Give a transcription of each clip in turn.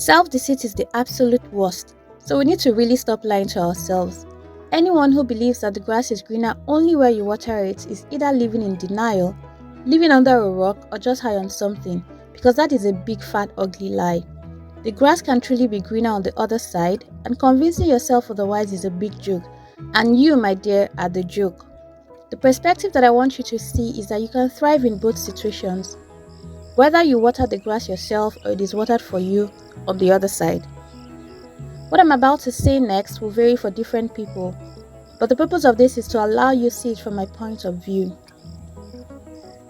Self-deceit is the absolute worst, so we need to really stop lying to ourselves. Anyone who believes that the grass is greener only where you water it is either living in denial, living under a rock, or just high on something, because that is a big fat ugly lie. The grass can truly be greener on the other side, and convincing yourself otherwise is a big joke, and you, my dear, are the joke. The perspective that I want you to see is that you can thrive in both situations, whether you water the grass yourself or it is watered for you on the other side. What I'm about to say next will vary for different people, but the purpose of this is to allow you to see it from my point of view.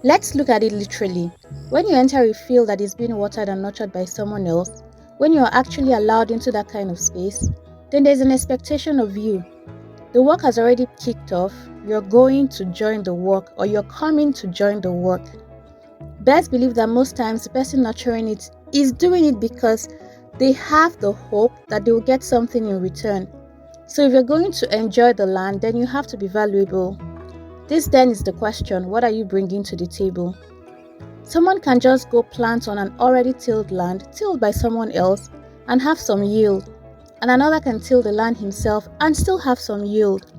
Let's look at it literally. When you enter a field that is being watered and nurtured by someone else, when you are actually allowed into that kind of space, then there's an expectation of you. The work has already kicked off, you're going to join the work or you're coming to join the work. Best believe that most times the person nurturing it is doing it because they have the hope that they will get something in return. So if you're going to enjoy the land, then you have to be valuable. This then is the question, what are you bringing to the table? Someone can just go plant on an already tilled land, tilled by someone else, and have some yield. And another can till the land himself and still have some yield.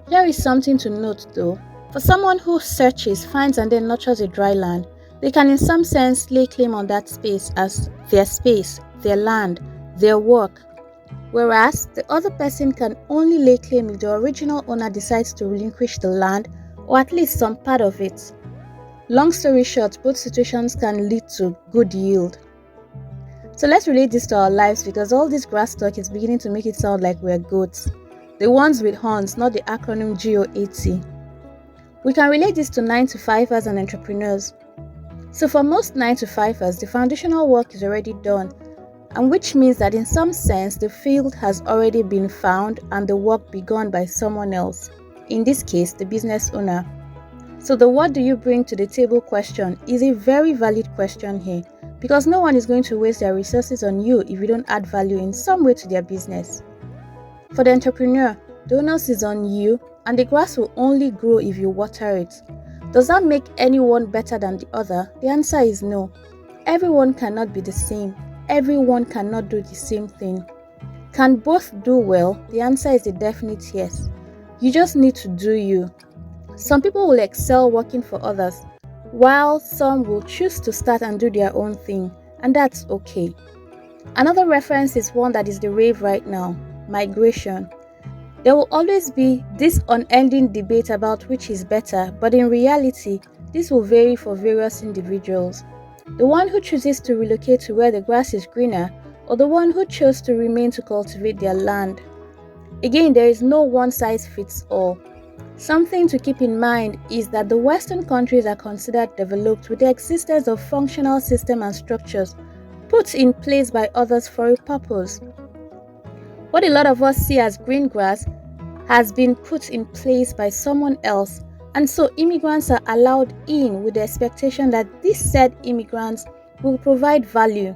Here is something to note though. For someone who searches, finds and then nurtures a dry land, they can in some sense lay claim on that space as their space, their land, their work. Whereas the other person can only lay claim if the original owner decides to relinquish the land or at least some part of it. Long story short, both situations can lead to good yield. So let's relate this to our lives because all this grass talk is beginning to make it sound like we're goats. The ones with horns, not the acronym GOAT. We can relate this to 9-to-5ers and entrepreneurs. So for most 9-to-5ers, the foundational work is already done, and which means that in some sense the field has already been found and the work begun by someone else, in this case the business owner. So the what do you bring to the table question is a very valid question here, because no one is going to waste their resources on you if you don't add value in some way to their business. For the entrepreneur, the onus is on you, and the grass will only grow if you water it. Does that make anyone better than the other? The answer is no. Everyone cannot be the same. Everyone cannot do the same thing. Can both do well? The answer is a definite yes. You just need to do you. Some people will excel working for others, while some will choose to start and do their own thing, and that's okay. Another reference is one that is the rave right now: migration. There will always be this unending debate about which is better, but in reality, this will vary for various individuals. The one who chooses to relocate to where the grass is greener, or the one who chose to remain to cultivate their land. Again, there is no one size fits all. Something to keep in mind is that the Western countries are considered developed with the existence of functional systems and structures put in place by others for a purpose. What a lot of us see as green grass has been put in place by someone else, and so immigrants are allowed in with the expectation that these said immigrants will provide value.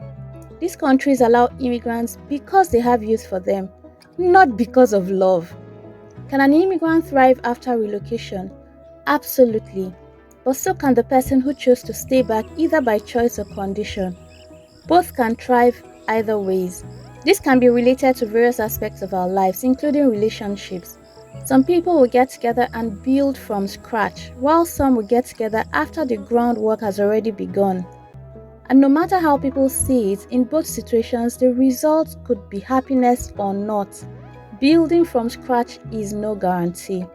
These countries allow immigrants because they have use for them, not because of love. Can an immigrant thrive after relocation? Absolutely. But so can the person who chose to stay back either by choice or condition. Both can thrive either ways. This can be related to various aspects of our lives, including relationships. Some people will get together and build from scratch, while some will get together after the groundwork has already begun. And no matter how people see it, in both situations, the result could be happiness or not. Building from scratch is no guarantee.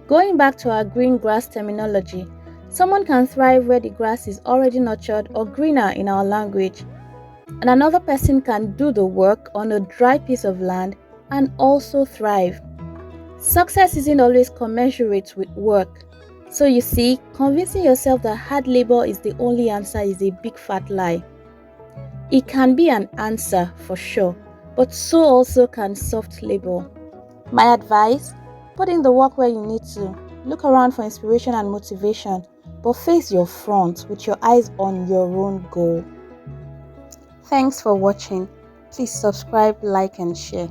Going back to our green grass terminology, someone can thrive where the grass is already nurtured or greener in our language, and another person can do the work on a dry piece of land and also thrive. Success isn't always commensurate with work. So you see, convincing yourself that hard labor is the only answer is a big fat lie. It can be an answer for sure, but so also can soft labor. My advice: put in the work where you need to. Look around for inspiration and motivation, but face your front with your eyes on your own goal. Thanks for watching. Please subscribe, like and share.